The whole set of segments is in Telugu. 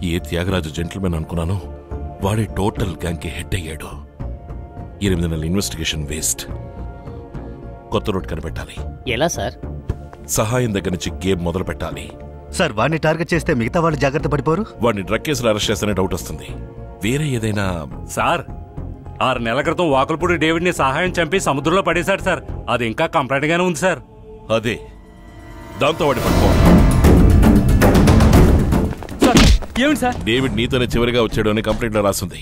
ఏ త్యాగరాజు జెంటిల్మెన్ అనుకున్నాను, వాడే టోటల్ గ్యాంగ్ కి హెడ్ అయ్యాడు. 8 నెలల ఇన్వెస్టిగేషన్ వేస్ట్. కొత్త రోడ్ కనిపెట్టాలి. ఎలా సార్? సహాయం దగ్గర నుంచి గేమ్ మొదలు పెట్టాలి. సార్, వాడిని టార్గెట్ చేస్తే మిగతా వాళ్ళు జాగ్రత్త పడిపోరు. వాడిని డ్రగ్ కేసులు అరెస్ట్ చేస్తేనే డౌట్ వస్తుంది. వేరే ఏదైనా? సార్, 6 నెలల క్రితం వాకులపూడి డేవిడ్ ని సహాయం చంపి సముద్రంలో పడేశాడు సార్. అది ఇంకా కంప్లైంట్ గానే ఉంది సార్. అదే, దాంతో వాడి పట్టుకోవాలి. ఏమిటి సార్? డేవిడ్ నీతోనే చివరిగా వచ్చాడు అని కంప్లైంట్ లో రాసింది.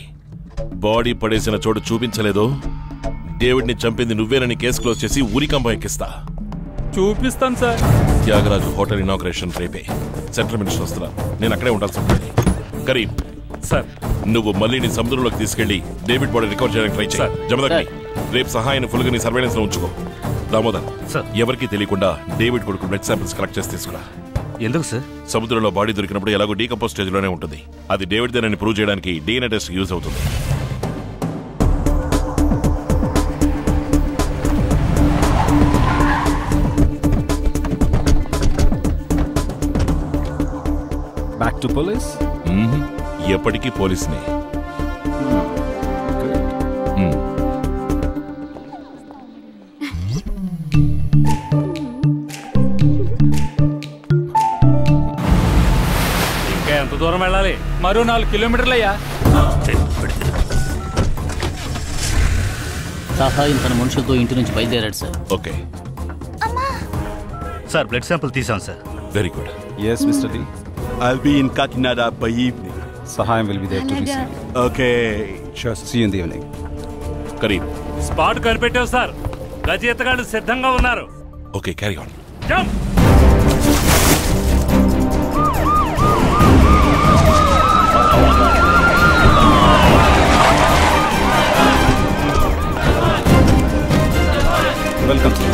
బాడీ పడేసిన చోటు చూపించలేదు. డేవిడ్ ని చంపింది నువ్వేనని కేసు క్లోజ్ చేసి ఊరికంబం ఎక్కిస్తా. చూపిస్తాను సార్. త్యాగరాజు హోటల్ ఇనాగ్రేషన్ రేపే. సెంట్రల్ మినిస్టర్ వస్తున్నారు. నేను అక్కడే ఉండాల్సి ఉంటుంది. కరీం సార్, నువ్వు మళ్ళీ నీ సముద్రంలోకి తీసుకెళ్లి డేవిడ్ బాడీ రికవర్ చేయడానికి ట్రై చేయి. జమదగ్ని, రేపు సహాయాన్ని ఫుల్ గా నీ సర్వేలెన్స్ లో ఉంచుకో. దామోదర్, ఎవరికి తెలియకుండా డేవిడ్ కొడుకు బ్లడ్ శాంపిల్స్ కలెక్ట్ చేసి తీసుకురా. ఎందుకు సార్? సముద్రంలో బాడీ దొరికినప్పుడు ఎలాగో డీకంపోజ్ స్టేజ్ లోనే ఉంటుంది. అది డేవిడ్ దేనని ప్రూవ్ చేయడానికి DNA టెస్ట్ యూజ్ అవుతుంది. Back to police? ఎప్పటికీ పోలీసునే. ఇంకా ఎంత దూరం వెళ్ళాలి? మరో 4 కిలోమీటర్లయ్యా. సహాయం తన మనుషులతో ఇంటి నుంచి బయలుదేరాడు sir. Okay sir, blood sample తీసాం sir. Very good. Yes, Mr. Lee. I'll be in Kakinada by evening. Sahayam will be there to receive you. Okay. Sure, see you in the evening. Karim, spot కనిపెట్టావు సార్. గజేతగాళ్ళు సిద్ధంగా ఉన్నారు. Okay, carry on. Jump. Welcome, sir.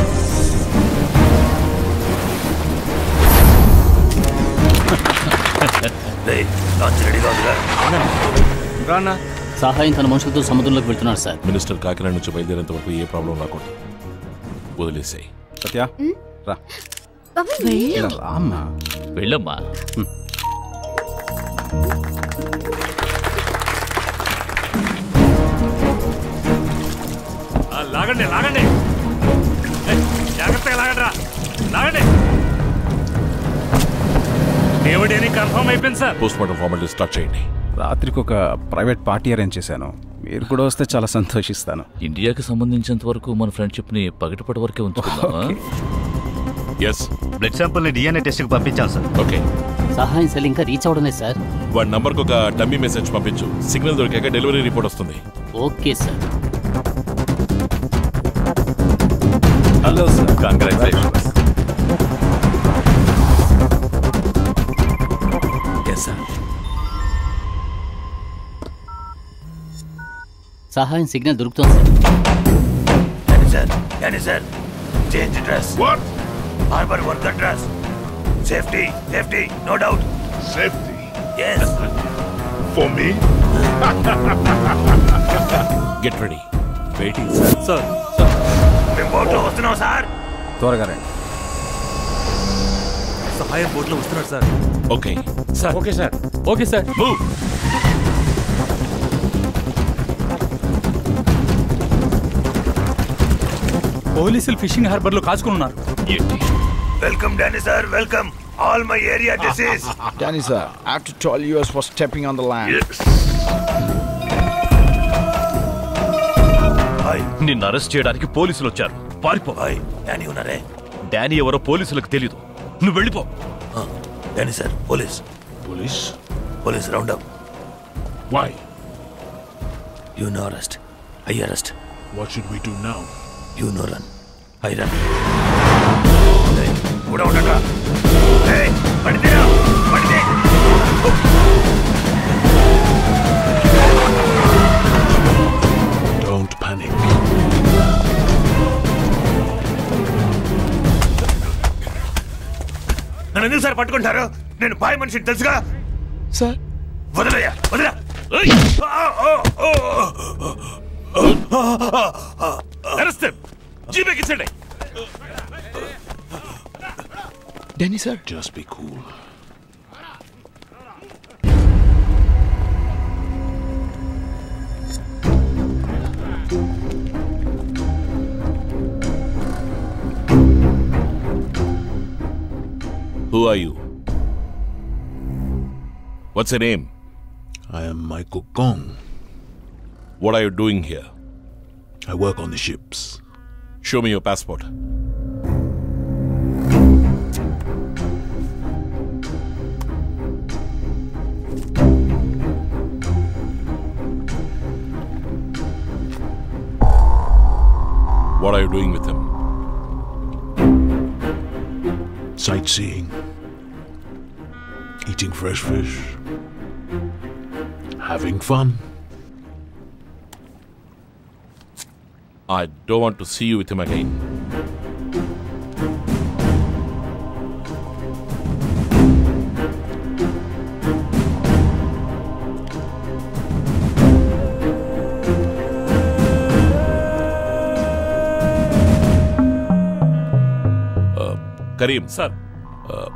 సహాయం తన మనుషులతో సముద్రంలోకి వెళ్తున్నాడు సార్. మినిస్టర్ కాకినాడ నుంచి బయలుదేరేంత వరకు ఏ ప్రాబ్లం రాకూడదు. వదిలేసాయి. సత్య, రా. రామ్మా. వెళ్ళమ్మా. లాగండి లాగండి, జాగ్రత్తగా లాగండిరా, లాగండి. డేవిడ్ అని కన్ఫర్మ్ అయిపోయింది sir. Post mortem formality start చేయండి. రాత్రికి ఒక ప్రైవేట్ పార్టీ అరేంజ్ చేశాను. మీరు కూడా వస్తే చాలా సంతోషిస్తాను. ఇండియాకి సంబంధించినంత వరకు మన ఫ్రెండ్షిప్ ని పగటిపటి వరకే ఉంచుకుందామా? ఎస్, బ్లడ్ శాంపుల్ ని DNA టెస్ట్ కి పంపించాం సార్. ఓకే. సహాయం సెల్ ఇంకా రీచ్ అవడమే సార్. వాడి నంబర్కి ఒక డమ్మీ మెసేజ్ పంపించు. సిగ్నల్ దొరికాక డెలివరీ రిపోర్ట్ వస్తుంది. Okay sir. Hello sir, congratulations. Sahayam signal దొరుకుతుంది sir. Change dress. What? Harbour worker dress. Safety, safety, no doubt. Safety? Yes. For me? Get ready. Waiting sir. Sir మేము బోట్లో వస్తున్నాం సార్. త్వరగా రండి. సహాయం బోట్లో వస్తున్నాడు sir. Okay sir. Okay sir. Okay sir. Move. పోలీసులు ఫిషింగ్ హార్బర్ లో కాచుకుని ఉన్నారు. Welcome Danny sir, welcome. All my area disease. Danny sir, I have to tell you as for stepping on the land. Yes. నిన్ను అరెస్ట్ చేయడానికి పోలీసులు వచ్చారు. పారిపో. డానీ ఉన్నారే? డానీ ఎవరో పోలీసులకు తెలీదు. నువ్వు వెళ్ళిపో. Danny sir, police. Police? Police round up. Why? You no arrest. I arrest. What should we do now? You no run. I run. Put out the Hey, పడితేరా, పడితే. Don't panic. నన్ను ఎందుకు సార్ పట్టుకుంటారు? నేను బాయ్ మనిషిని తెలుసుగా సార్. వదలయ్యా, వదలా. Arrest him. జీపేకి ఇచ్చేయండి. Danny sir. Just be cool. Who are you? What's your name? I am Michael Gong. What are you doing here? I work on the ships. Show me your passport. What are you doing with him? Sightseeing. Eating fresh fish. Having fun. I don't want to see you with him again. Karim sir,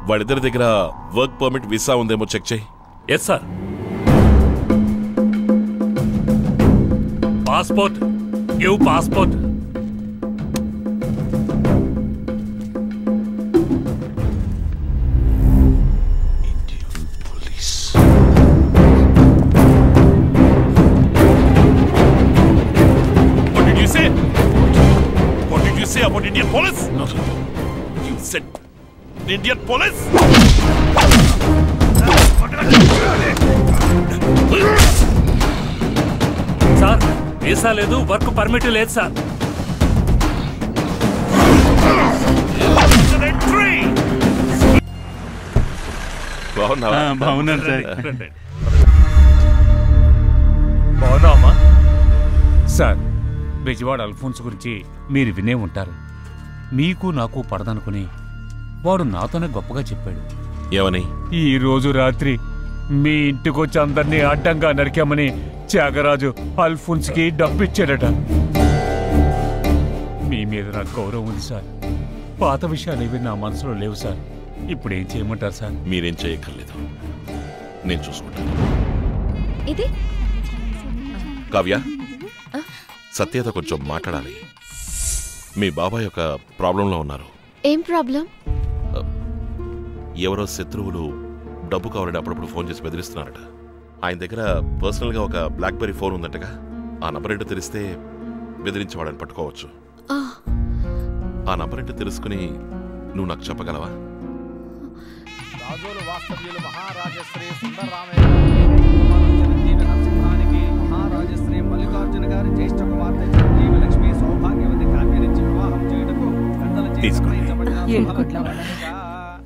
వాడిద్దరి దగ్గర వర్క్ పర్మిట్ వీసా ఉందేమో చెక్ చేయి. Yes sir. Passport, give passport. Indian police. What did you say? What did you say about Indian police? Not at all. You said Indian police? Sir, visa లేదు, వర్క్ పర్మిట్ లేదు సార్. బాగున్నాను సార్. బాగున్నావమ్మా? సార్, బెజవాడ అల్ఫోన్స్ గురించి మీరు వినే ఉంటారు. మీకు నాకు పడదనుకుని వాడు నాతోనే గొప్పగా చెప్పాడు. ఏమని? ఈ రోజు రాత్రి మీ ఇంటికొచ్చి అందరినీ అడ్డంగా నరికామని త్యాగరాజు అల్ఫోన్స్ కి డబ్బిచ్చాడట. మీ మీద నాకు గౌరవం ఉంది సార్. పాత విషయాలు ఏవి నా మనసులో లేవు సార్. ఇప్పుడు ఏం చేయమంటారు సార్? మీరేం చేయక్కర్లేదు, నేను చూసుకుంటాను. ఇది కావ్య, సత్యత కొంచెం మాట్లాడాలి. మీ బాబాయ్ ఒక ప్రాబ్లంలో ఉన్నారు. ఏం ప్రాబ్లం? ఎవరో శత్రువులు డబ్బు కావాలని అప్పుడప్పుడు ఫోన్ చేసి బెదిరిస్తున్నారట. ఆయన దగ్గర పర్సనల్గా ఒక బ్లాక్బెర్రీ ఫోన్ ఉందటగా. ఆ నంబర్ ఏంటో తెలిస్తే బెదిరించేవాడని పట్టుకోవచ్చు. ఆ నంబర్ ఏంటో తెలుసుకుని నువ్వు నాకు చెప్పగలవా?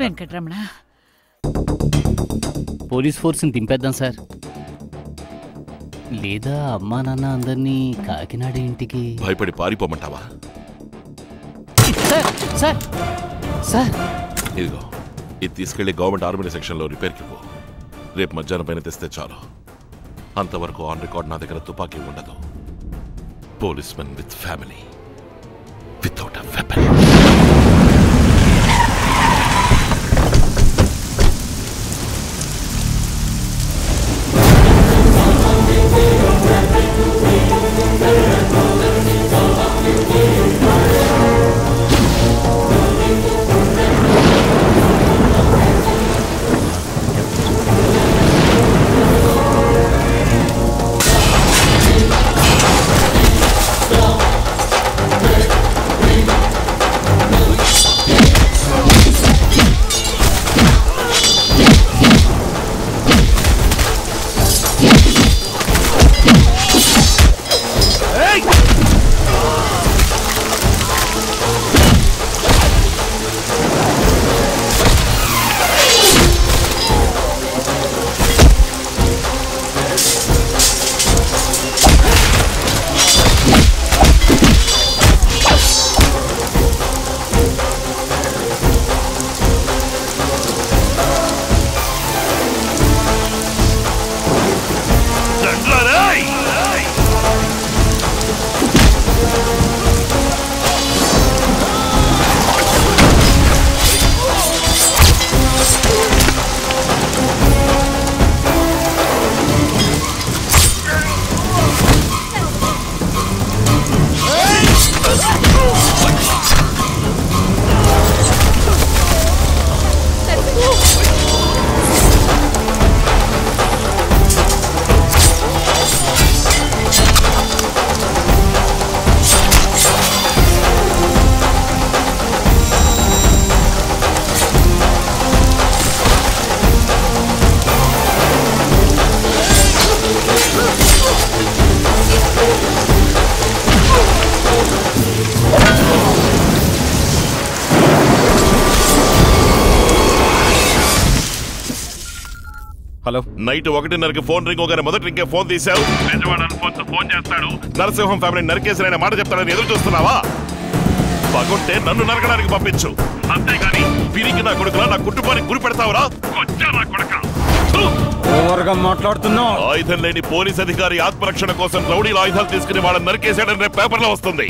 వెంకటరమణ, పోలీస్ ఫోర్స్ని దింపేద్దాం సార్. లేదా అమ్మా నాన్న అందరినీ కాకినాడ ఇంటికి భయపడి పారిపోమంటావా? సార్ సార్ సార్, ఇదిగో, ఇది తీసుకెళ్లి గవర్నమెంట్ ఆర్మీ సెక్షన్లో రిపేర్కి పో. రేపు మధ్యాహ్నం పైన తెస్తే చాలు. అంతవరకు ఆన్ రికార్డ్ నా దగ్గర తుపాకీ ఉండదు. Police men with family without a weapon. Hello. Night 1:30కి ఫోన్ రింగ్ అవగానే మొదటి రింగే ఫోన్ తీసావు. ఫోన్ చేస్తాడు, నరసింహం ఫ్యామిలీ నరికేసిన మాట చెప్తాడని ఎదురు చూస్తున్నావా? పగుంటే నన్ను నరకడానికి పంపించు, అంతేగాని పిరికి నా కొడుకులా నా కుటుంబానికి గురి పెడతావురా? మాట్లాడుతున్నావు. ఆయుధం లేని పోలీస్ అధికారి ఆత్మరక్షణ కోసం రౌడీల ఆయుధాలు తీసుకుని వాళ్ళని నరికేశాడని రేపు పేపర్లో వస్తుంది.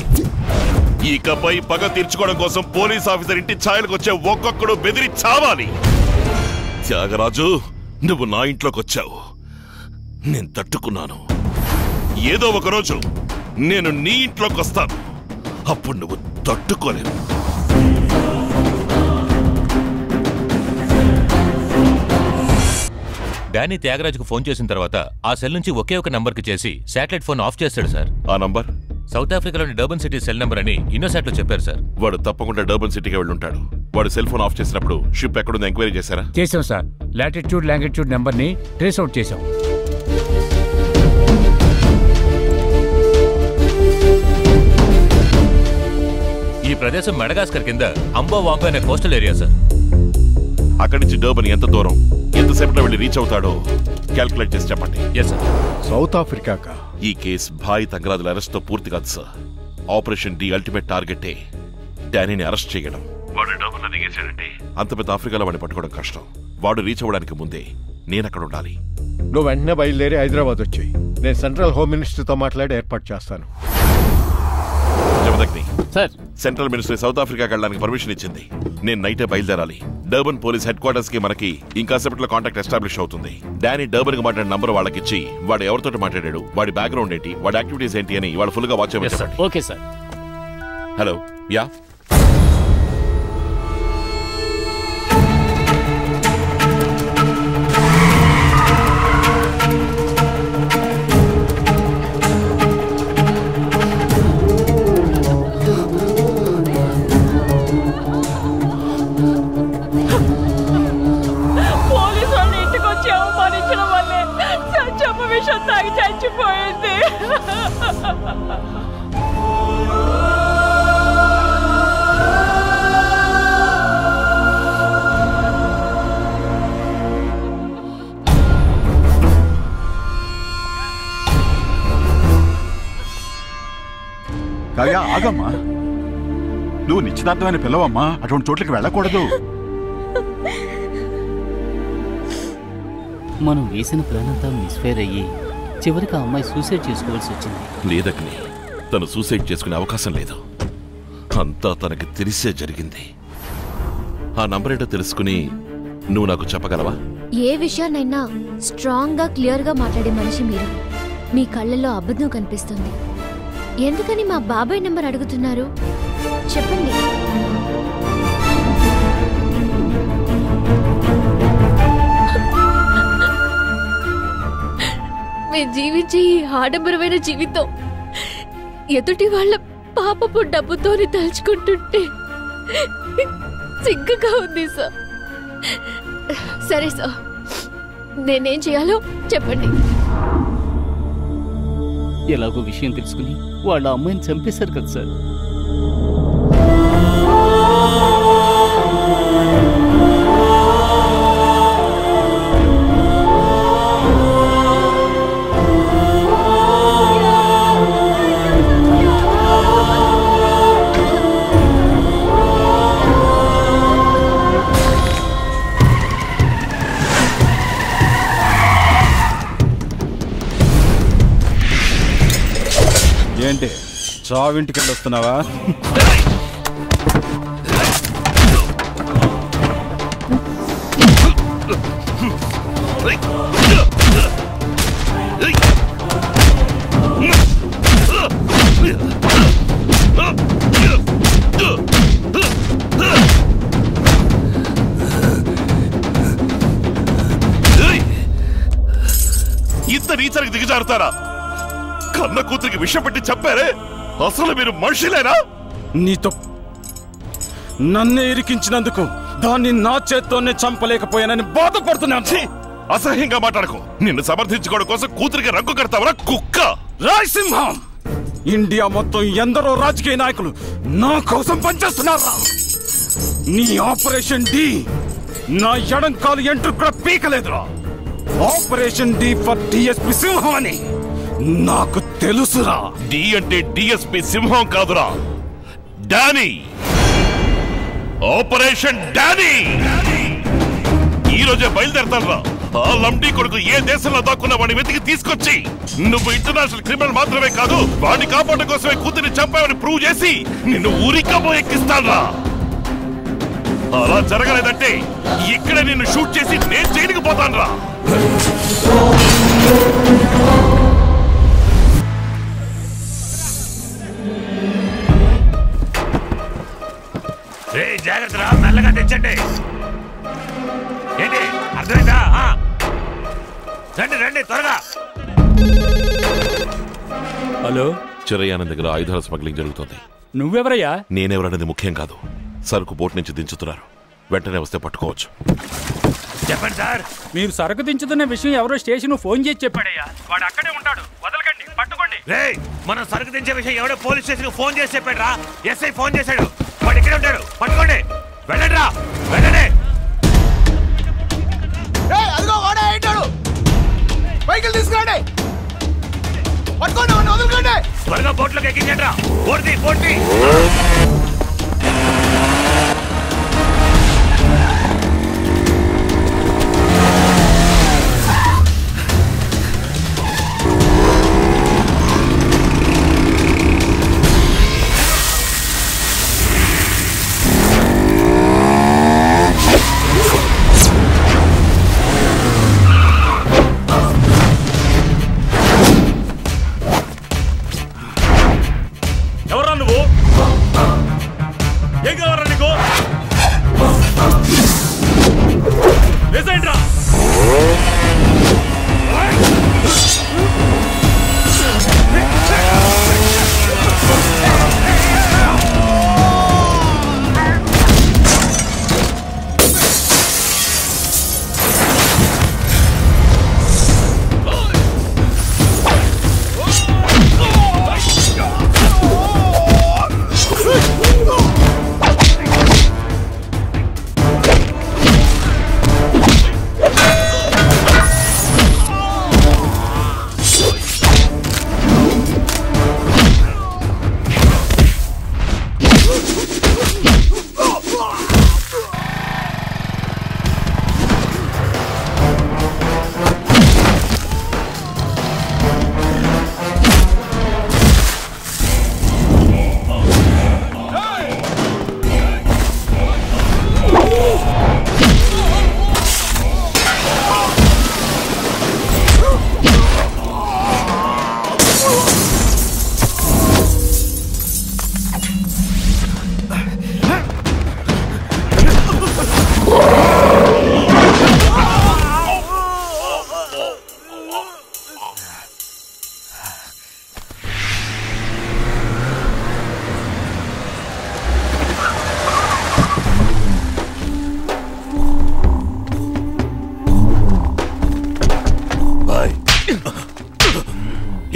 ఇకపై పగ తీర్చుకోవడం కోసం పోలీస్ ఆఫీసర్ ఇంటి ఛాయలకు వచ్చే ఒక్కొక్కడు బెదిరి చావాలి. త్యాగరాజు, నువ్వు నా ఇంట్లోకి వచ్చావు, నేను తట్టుకున్నాను. ఏదో ఒక రోజు నేను నీ ఇంట్లోకి వస్తాను, అప్పుడు నువ్వు తట్టుకోలేవు. డానీ త్యాగరాజుకు ఫోన్ చేసిన తర్వాత ఆ సెల్ నుంచి ఒకే ఒక నంబర్కి చేసి శాటిలైట్ ఫోన్ ఆఫ్ చేస్తాడు సార్. ఆ నంబర్ సౌత్ ఆఫ్రికాలోని డర్బన్ సిటీ సెల్ నంబర్ అని ఇన్నోసాట్లో చెప్పారు సార్. వాడు తప్పకుండా డర్బన్ సిటీకి వెళ్ళుంటాడు. వాడు సెల్ ఫోన్ ఆఫ్ చేసినప్పుడు షిప్ ఎక్కడుందో ఎంక్వైరీ చేశారా? చేసాం సార్. లాటిట్యూడ్ లాంగిట్యూడ్ నెంబర్ ని ట్రేస్ అవుట్ చేసాం. ఈ ప్రదేశం మెడగాస్కర్ కింద అంబో వాంగో అనే కోస్టల్ ఏరియా సార్. అక్కడి నుంచి డర్బన్ ఎంత దూరం, ఎంతసేపట్లో వెళ్ళి రీచ్ అవుతాడో క్యాల్కులేట్ చేసి చెప్పండి. Yes sir. సౌత్ ఆఫ్రికాకా? ఈ కేసు భాయ్ తంగరాజుల అరెస్ట్ తో పూర్తి కాదు సార్. ఆపరేషన్ డి అల్టిమేట్ టార్గెటే డానీని అరెస్ట్ చేయడం. వాడు డర్బన్లో దిగేశాడంటే అంత పెద్ద ఆఫ్రికాలో వాడిని పట్టుకోవడం కష్టం. వాడు రీచ్ అవ్వడానికి ముందే నేను అక్కడ ఉండాలి. నువ్వు వెంటనే బయలుదేరి హైదరాబాద్ వచ్చాయి. నేను సెంట్రల్ హోమ్ మినిస్టర్తో మాట్లాడి ఏర్పాటు చేస్తాను. Jamadagni sir, central minister south ఆఫ్రికాకి వెళ్ళడానికి పర్మిషన్ ఇచ్చింది. నేను నైటే బయలుదేరాలి. డర్బన్ పోలీస్ హెడ్ క్వార్టర్స్ కి మనకి ఇంకాసేపట్లో కాంటాక్ట్ ఎస్టాబ్లిష్ అవుతుంది. డానీ డర్బన్ కి మాట్లాడిన నంబర్ వాళ్ళకి ఇచ్చి వాడు ఎవరితో మాట్లాడాడు, వాడి బ్యాక్గ్రౌండ్ ఏంటి, వాడి యాక్టివిటీస్ ఏంటి అని వాళ్ళు ఫుల్ గా వాచ్ చేయమని. Okay sir. హలో, యా చచ్చిపోయింది. కావ్య, ఆగమ్మా. నువ్వు నిశ్చితార్థమైన పిల్లవమ్మా, అటువంటి చోట్లకి వెళ్ళకూడదు. మనం వేసిన ప్లాన్ అంతా మిస్ఫైర్ అయ్యి చివరికి ఆ అమ్మాయి సూసైడ్ చేసుకోవాల్సి వచ్చింది. లేదగ్ని, తను సూసైడ్ చేసుకునే అవకాశం లేదు. అంతా తనకి తెలిసే జరిగింది. ఆ నంబర్ ఏంటో తెలుసుకుని నువ్వు నాకు చెప్పగలవా? ఏ విషయాన్నైనా స్ట్రాంగ్ గా క్లియర్ గా మాట్లాడే మనిషి మీరు. మీ కళ్ళల్లో అబద్ధం కనిపిస్తుంది. ఎందుకని మా బాబాయ్ నెంబర్ అడుగుతున్నారు? చెప్పండి. మేము జీవించే ఈ ఆడంబరమైన జీవితం ఎదుటి వాళ్ళ పాపపు డబ్బుతోని తలుచుకుంటుంటే సిగ్గుగా ఉంది సార్. సరే సార్, నేనేం చేయాలో చెప్పండి. ఎలాగో విషయం తెలుసుకుని వాళ్ళ అమ్మాయిని చంపేశారు కదా సార్. ఏంటి చావింటికి వెళ్ళి వస్తున్నావా? ఇంత నీచరికి దిగజారుతారా? కన్న కూతురికి విషం పెట్టి చెప్పారే, అసలు మీరు మనుషులేనా? నీతో నన్నే ఇరికించినందుకు దాన్ని నా చేత్తోనే చంపలేకపోయానని బాధపడుతున్నాను. అసహ్యంగా మాట్లాడకు. నిన్ను సమర్థించుకోవడం కోసం కూతురికి రంగు కడతావరా కుక్క? రాయసింహం, ఇండియా మొత్తం ఎందరో రాజకీయ నాయకులు నా కోసం పనిచేస్తున్నారా? నీ ఆపరేషన్ డి నా ఎడం కాలు ఎంట్రు కూడా పీకలేదురా. ఆపరేషన్ డి ఫర్ డిఎస్పి సింహం అని నాకు తెలుసురా. డి అంటే డిఎస్పి సింహం కాదురా, డానీ. ఆపరేషన్ డానీ ఈ రోజే బయలుదేరతాను రా. ఆ లంబడి కొడుకు ఏ దేశంలో దాక్కున్న వాడిని వెతికి తీసుకొచ్చి నువ్వు ఇంటర్నేషనల్ క్రిమినల్ మాత్రమే కాదు, వాడిని కాపాడడం కోసమే కూతురిని చంపావని ప్రూవ్ చేసి నిన్ను ఊరికబో ఎక్కిస్తాను రా. అలా జరగలేదంటే ఇక్కడే నిన్ను షూట్ చేసి నేను జైలుకి పోతాను రా. జాగ్రత్త రా, మెల్లగా తెచ్చండి. ఏంటి అర్థమైందా? రండి రండి త్వరగా. హలో, చిరయానంద్ దగ్గర ఆయుధాల స్మగ్లింగ్ జరుగుతుంది. నువ్వెవరయ్యా? నేనెవరనేది ముఖ్యం కాదు, సరుకు బోట్ నుంచి దించుతున్నారు. వెంటనే వస్తే పట్టుకోవచ్చు. చెప్పండి సార్. మీరు సరుకు దించుతున్న విషయం ఎవరో స్టేషన్ ఫోన్ చేసి చెప్పాడయ్యా. వాడు అక్కడే ఉంటాడు, వదలకండి, పట్టుకోండి. మనం సరుకు దించే విషయం ఎవడో పోలీస్ స్టేషన్ ఫోన్ చేసి చెప్పాడు రా. ఎస్ఐ ఫోన్ చేశాడు, వాడు ఇక్కడే ఉంటాడు, పట్టుకోండి. వెళ్ళండి రా, వెళ్ళండి. అదిగో వాడే అయ్యాడు. వెహికల్ తీసుకురండి, పట్టుకోండి, వదలకండి. త్వరగా బోట్లోకి ఎక్కించండి రా. పోటీ పోటీ. ఎవరా నువ్వు? ఏం కావాలా నీకు? వేసేయండి రా.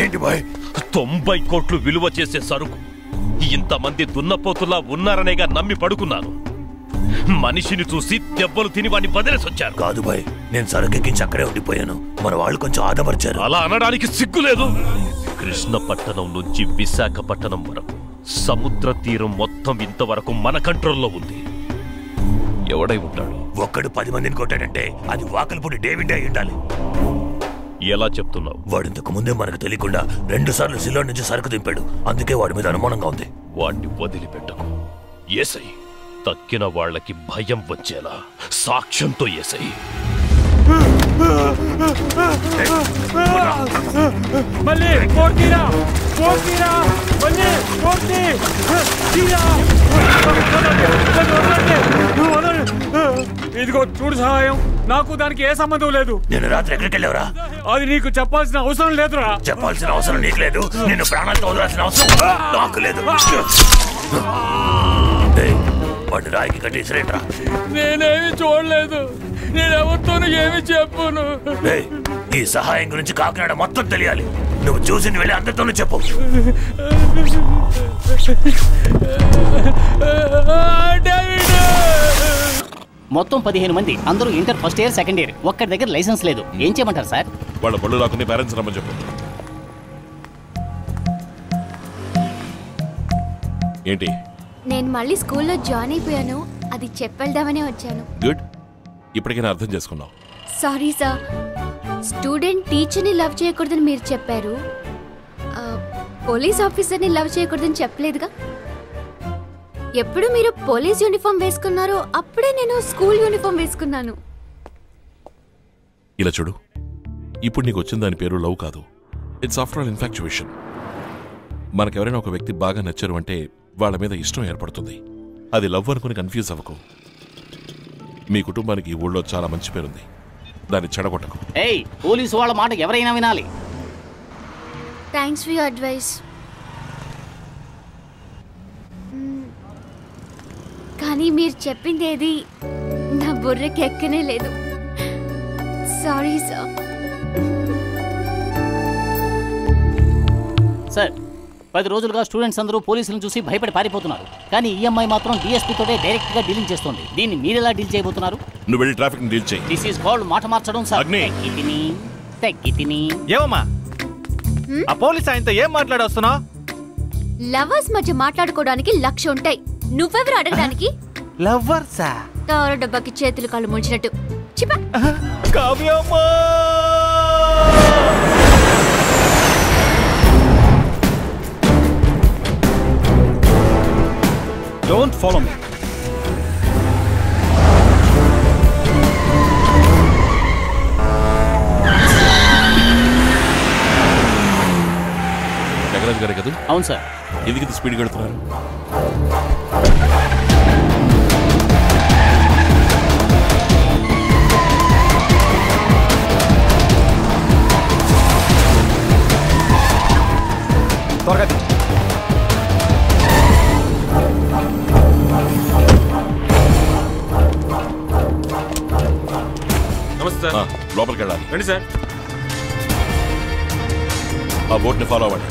ఏంటి బాయ్? 90 కోట్లు విలువ చేసే సరుకు ఇంతమంది దున్నపోతులా ఉన్నారనేగా నమ్మి పడుకున్నాను. మనిషిని చూసి దెబ్బలు తిని వాడిని వదిలేసొచ్చారు. కాదు బాయ్, నేను సరుకెక్కించి అక్కడే ఉండిపోయాను. మన వాళ్ళు కొంచెం ఆదపరిచారు. అలా అనడానికి సిగ్గులేదు. కృష్ణపట్టణం నుంచి విశాఖపట్నం వరకు సముద్ర తీరం మొత్తం ఇంతవరకు మన కంట్రోల్లో ఉంది. ఎవడై ఉంటాడు? ఒక్కడు 10 మందిని కొట్టాడంటే అది వాకల్పూడి డేవిడ్ అయి ఉండాలి. ఎలా చెప్తున్నావు? వాడు ఇంతకు ముందే మనకు తెలియకుండా 2 సార్లు సిలోన్ నుంచి సరుకు దింపాడు. అందుకే వాడి మీద అనుమానంగా ఉంది. వాడిని వదిలిపెట్టకు. ఏసై తక్కిన వాళ్ళకి భయం వచ్చేలా సాక్ష్యంతో ఏసై. మళ్ళీ పోర్తీరా, పోర్తీరా, మళ్ళీ పోర్తీ, తీరా. ఇదిగో చూడు సహాయం, నాకు దానికి ఏ సంబంధం లేదు. నేను రాత్రి ఎక్కడికి వెళ్ళావురా? అది నీకు చెప్పాల్సిన అవసరం లేదురా. చెప్పాల్సిన అవసరం నీకు లేదు, నిన్ను ప్రాణాలతో వదలాల్సిన అవసరం నాకు లేదు. వాడిని రాయికి కట్టేసిరేట్రా. నేనేమి చూడలేదు, నేనెవరితోనూ ఏమి చెప్పను. ఈ సహాయం గురించి కాకినాడ మొత్తం తెలియాలి. నువ్వు చూసి వెళ్ళి అందరితోనూ చెప్పు. మొత్తం 15 మంది, అందరూ inter first year second year. ఒక్కడి దగ్గర లైసెన్స్ లేదు. ఏం చేయమంటారు సార్? వాళ్ళ బళ్ళు రాకుండా పేరెంట్స్ రమ్మని చెప్పు. ఏంటి? నేను మళ్ళీ స్కూల్లో జాయిన్ అయిపోయాను, అది చెప్పేద్దామనే వచ్చాను. గుడ్, ఇప్పటికైనా అర్థం చేసుకున్నావు. సారీ సార్, స్టూడెంట్ టీచర్ని లవ్ చేయకూడదని మీరు చెప్పారు, పోలీస్ ఆఫీసర్ని లవ్ చేయకూడదని చెప్పలేదుగా. ఎప్పుడు మీరు పోలీస్ యూనిఫామ్ వేసుకున్నారో అప్పుడే నేను స్కూల్ యూనిఫామ్ వేసుకున్నాను. ఇలా చూడు, ఇప్పుడు నీకు వచ్చిన దాని పేరు లవ్ కాదు, ఇట్స్ ఆఫ్టర్ ఆల్ ఇన్ఫాక్చుయేషన్. మనకెవరైనా ఒక వ్యక్తి బాగా నచ్చారు అంటే వాళ్ళ మీద ఇష్టం ఏర్పడుతుంది. అది లవ్ అనుకుని కన్ఫ్యూజ్ అవ్వకు. మీ కుటుంబానికి ఈ ఊళ్ళో చాలా మంచి పేరుంది, దాన్ని చెడగొట్టకు. ఏయ్, పోలీసు వాళ్ళ మాట ఎవరైనా వినాలి. Thanks for your advice. కానీ మీరు చెప్పింది ఏది నా బుర్రకి ఎక్కనే లేదు. Sorry sir. సార్, 10 రోజులుగా స్టూడెంట్స్ అందరూ పోలీసులను చూసి భయపడి పారిపోతున్నారు. కానీ ఈ అమ్మాయి మాత్రం DSP తోటే డైరెక్ట్ గా డీలింగ్ చేస్తుంది. దీన్ని మీరెలా డీల్ చేయబోతున్నారు? నువ్వు వెళ్ళి ట్రాఫిక్ డీల్ చేయి. దిస్ ఈస్ కాల్డ్ మాట మార్చడం సార్. తగ్గితిని. ఏమమ్మా ఆ పోలీస్ ఆయనతో ఏం మాట్లాడొస్తున్నావు? లవర్స్ మధ్య మాట్లాడుకోవడానికి 1,00,000 ఉంటాయి. నువ్వెవరు అడగడానికి? లవర్సా? తార డబ్బాకి చేతులు కాళ్ళు ముంచినట్టు. చిపా కావ్యమ్మా, Don't follow me. జగరాజ్ గారే కదా? అవును సార్. ఎందుకు ఇంత స్పీడ్ కడుతున్నారు? త్వరగా నమస్తే సార్. లోపలికి వెళ్ళాలి. రండి సార్. ఆ బోట్ని ఫాలో అవ్వండి.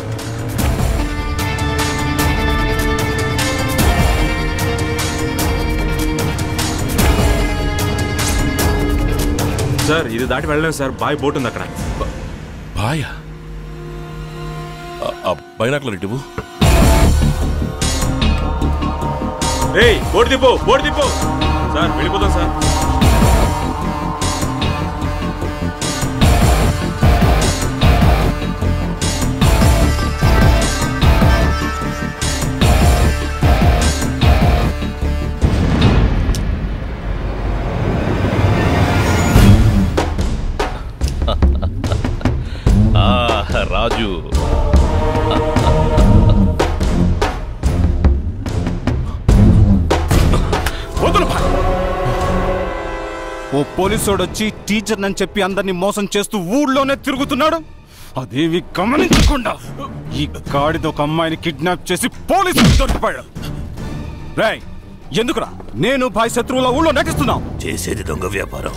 సార్, ఇది దాటి వెళ్ళలేము సార్, బాయ్ బోట్ ఉంది అక్కడ. బాయా? బైనాకులర్ ఇటు. ఏయ్, బోట్ దిప్పు, బోట్ దిప్పు. సార్, వెళ్ళిపోతాం సార్. రాజు, ఓ పోలీసోడు వచ్చి టీచర్ అని చెప్పి అందరినీ మోసం చేస్తూ ఊళ్ళోనే తిరుగుతున్నాడు. అదేవి గమనించకుండా ఈ గాడిద ఒక అమ్మాయిని కిడ్నాప్ చేసి పోలీసులు దొరికిపోయాడు. రేయ్, ఎందుకురా నేను భాయ్ శత్రువుల ఊళ్ళో నటిస్తున్నావు? చేసేది దొంగ వ్యాపారం.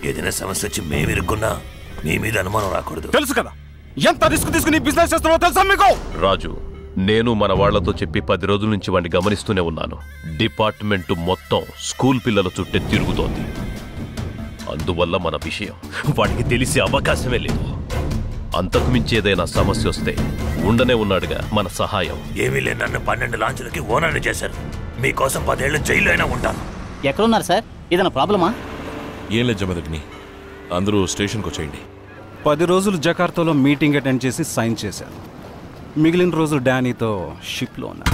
ఏదైనా సమస్య వచ్చి మేమిరుక్కున్నా మీ మీద అనుమానం రాకూడదు. తెలుసు కదా ఎంత రిస్క్ తీసుకుని బిజినెస్ చేస్తున్నావో తెలుసా మీకు? రాజు, నేను మన వాళ్లతో చెప్పి 10 రోజుల నుంచి వాడిని గమనిస్తూనే ఉన్నాను. డిపార్ట్మెంట్ మొత్తం స్కూల్ పిల్లల చుట్టే తిరుగుతోంది. అందువల్ల మన విషయం వాడికి తెలిసే అవకాశమే లేదు. అంతకు మించి ఏదైనా సమస్య వస్తే ఉండనే ఉన్నాడుగా మన సహాయం. ఏమీ లేదు, నన్ను 12 లాంచులకి ఓనర్ని చేశారు. మీకోసం 10 ఏళ్ళు జైల్లో అయినా ఉంటాను. ఎక్కడున్నారు సార్? ఏదైనా ప్రాబ్లమా? ఏం లేదు జమదగ్ని, అందరూ స్టేషన్కి వచ్చేయండి. 10 రోజులు జకార్తాలో మీటింగ్ అటెండ్ చేసి సైన్ చేశాను. మిగిలిన రోజు డానీతో షిప్లో ఉన్నా.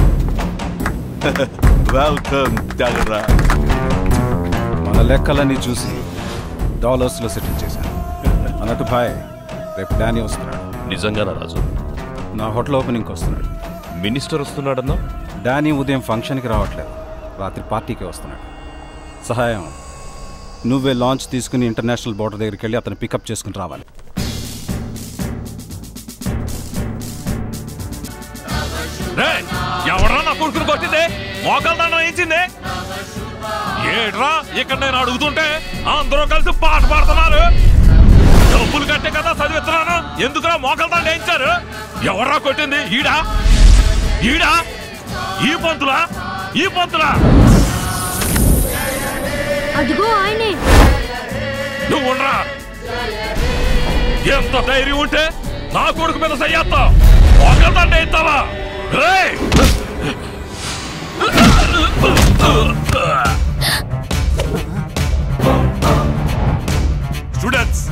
వెల్కమ్ జగరాజ్. మన లెక్కలన్నీ చూసి డాలర్స్లో సెటిల్ చేశాను. అన్నట్టు భాయ్, రేపు డానీ వస్తున్నాడు. నిజంగానా రాజు? నా హోటల్ ఓపెనింగ్కి వస్తున్నాడు. మినిస్టర్ వస్తున్నాడన్నా? డానీ ఉదయం ఫంక్షన్కి రావట్లేదు, రాత్రి పార్టీకి వస్తున్నాడు. సహాయం, నువ్వే లాంచ్ తీసుకుని ఇంటర్నేషనల్ బోర్డర్ దగ్గరికి వెళ్ళి అతను పికప్ చేసుకుని రావాలి. ఎవరా నా కొడుకుని కొట్టిందే? మోకాలు దండం వేయించిందే? ఏట్రా ఇక్కడ నేను అడుగుతుంటే అందరూ కలిసి పాట పాడుతున్నారు. డబ్బులు కట్టే కదా చదివిస్తున్నాను, ఎందుకురా మోకాలు దండం వేయించారు? ఎవరా కొట్టింది? ఈడా ఈడా ఈ పంతులా? ఈ పంతులా? అదిగో ఆయనే. నువ్వు ఉండరా. ఎంత ధైర్యం ఉంటే నా కొడుకు మీద సయ్యేస్తా. ఒకదంటే ఇస్తావా? స్టూడెంట్స్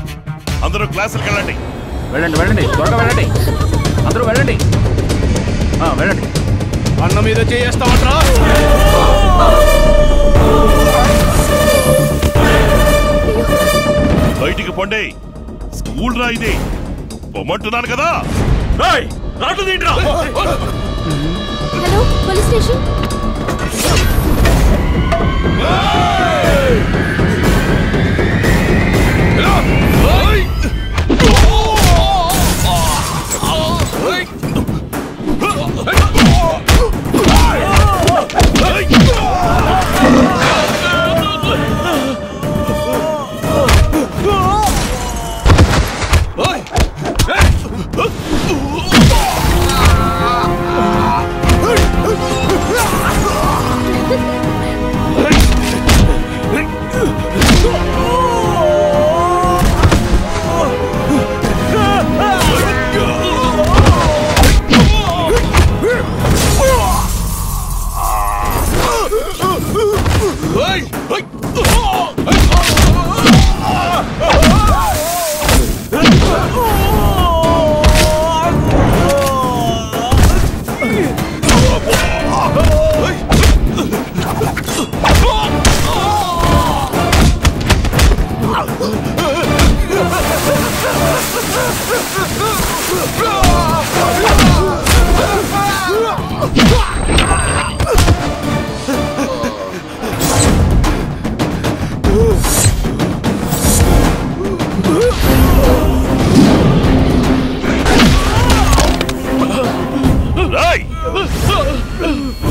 అందరూ క్లాసులకు వెళ్ళండి. వెళ్ళండి త్వరగా వెళ్ళండి. అందరూ వెళ్ళండి. వెళ్ళండి. అన్న మీద చేస్తావట్రా? బయటికి పొండి. స్కూల్ రా ఇది. పొమ్మంటున్నాను కదా. రాటు తీండ్రా. Hello police station.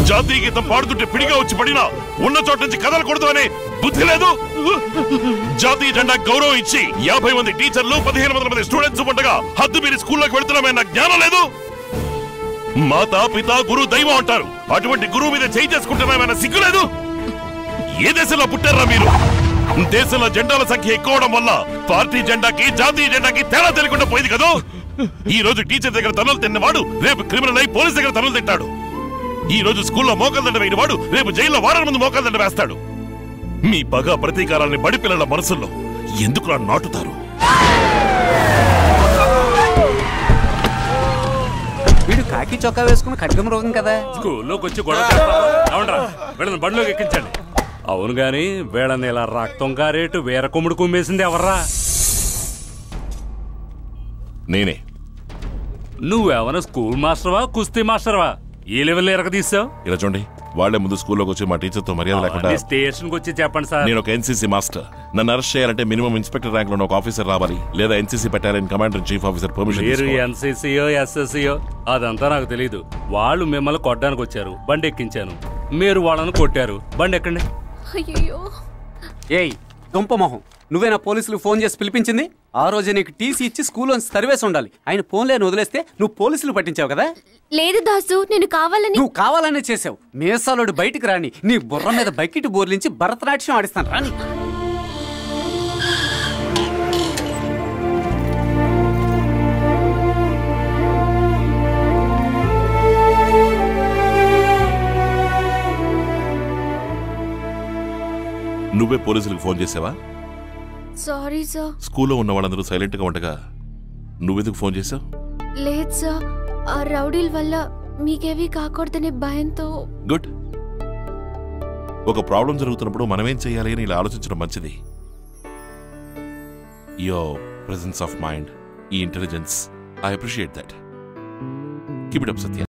జాతీయ గీతం పాడుతుంటే పిడిగా వచ్చి పడినా ఉన్న చోట నుంచి కదలకూడదు అనే బుద్ధి లేదు. జాతీయ జెండా గౌరవం ఇచ్చి 50 మంది టీచర్లు 1500 మంది స్టూడెంట్స్ ఉండగా హద్దు మీరి స్కూల్లోకి వెళ్తున్నామన్న జ్ఞానం లేదు. మాతా పిత గురు దైవం అంటారు. అటువంటి గురువు మీద చేయి చేసుకుంటున్నామన్న సిగ్గు లేదు. ఏ దేశంలో పుట్టారా మీరు? దేశంలో జెండాల సంఖ్య ఎక్కువడం వల్ల పార్టీ జెండాకి జాతీయ జెండాకి తేడా తెలియకుండా పోయింది కదా. ఈ రోజు టీచర్ దగ్గర తనులు తిన్నవాడు రేపు క్రిమినల్ అయి పోలీస్ దగ్గర తనులు తింటాడు. ఈ రోజు స్కూల్లో మోకాళ్ళ వేయిన వాడు రేపు జైల్లో వారం ముందు మోకాళ్ళ వేస్తాడు. మీ పగ ప్రతీకారాన్ని బడి పిల్లల మనసుల్లో ఎందుకు నాటుతారు? వీడు కాకి చొక్కా వేసుకుని ఖడ్గం రోగం కదా. స్కూల్లోకి వచ్చి గొడవ వీళ్ళని బండిలోకి ఎక్కించండి. అవును గాని వీళ్ళని ఇలా రక్తం కారేటు వేర కొమ్ముడు కుమ్మేసింది ఎవర్రా? నేనే. నువ్వేమన్నా స్కూల్ మాస్టర్వా కుస్తీ మాస్టర్వా? ఏ లెవెల్ ఎరగ తీసావు? ఇలా చూడండి, వాళ్లే ముందు స్కూల్లోకి వచ్చి మా టీచర్తో మర్యాద లేకుండా స్టేషన్కి వచ్చి చెప్పండి సార్. నేను ఒక ఎన్సీసీ మాస్టర్. నన్ను అరెస్ట్ చేయాలంటే మినిమం ఇన్స్పెక్టర్ ర్యాంక్ లో ఒక ఆఫీసర్ రావాలి, లేదా NCC battalion commander chief officer permission. మీరు ఎన్సీసీయో ఎస్ఎస్సీయో అదంతా నాకు తెలీదు. వాళ్ళు మిమ్మల్ని కొట్టడానికి వచ్చారు, బండి ఎక్కించాను. మీరు వాళ్ళని కొట్టారు, బండి ఎక్కండి. ఏయ్ దుంప మొహం, నువ్వేనా పోలీసులు ఫోన్ చేసి పిలిపించింది? ఆ రోజే నీకు టీసీ ఇచ్చి స్కూల్లో సర్వేస్ ఉండాలి. ఆయన ఫోన్లే వదిలేస్తే నువ్వు పోలీసులు పట్టించావు కదా. లేదు దాసు, నేను కావాలని. నువ్వు కావాలనే చేసావు. మేసాలోడు బయటికి రాని నీ బుర్ర మీద బకెట్ బోర్లించి భరతనాట్యం ఆడిస్తాను రాని. నువ్వే పోలీసులకు ఫోన్ చేసావా? Sorry sir. స్కూల్లో ఉన్న వాళ్ళందరూ సైలెంట్ గా ఉండగా నువ్వెందుకు ఫోన్ చేసావు? లేదు సార్, ఆ రౌడీల వల్ల మీకేవి కాకూడదనే భయంతో. గుడ్. ఒక ప్రాబ్లం జరుగుతున్నప్పుడు మనమేం చేయాలి అని ఇలా ఆలోచించడం మంచిది. యువర్ ప్రెజెన్స్ ఆఫ్ మైండ్, ఈ intelligence, I appreciate that. Keep it up Satya.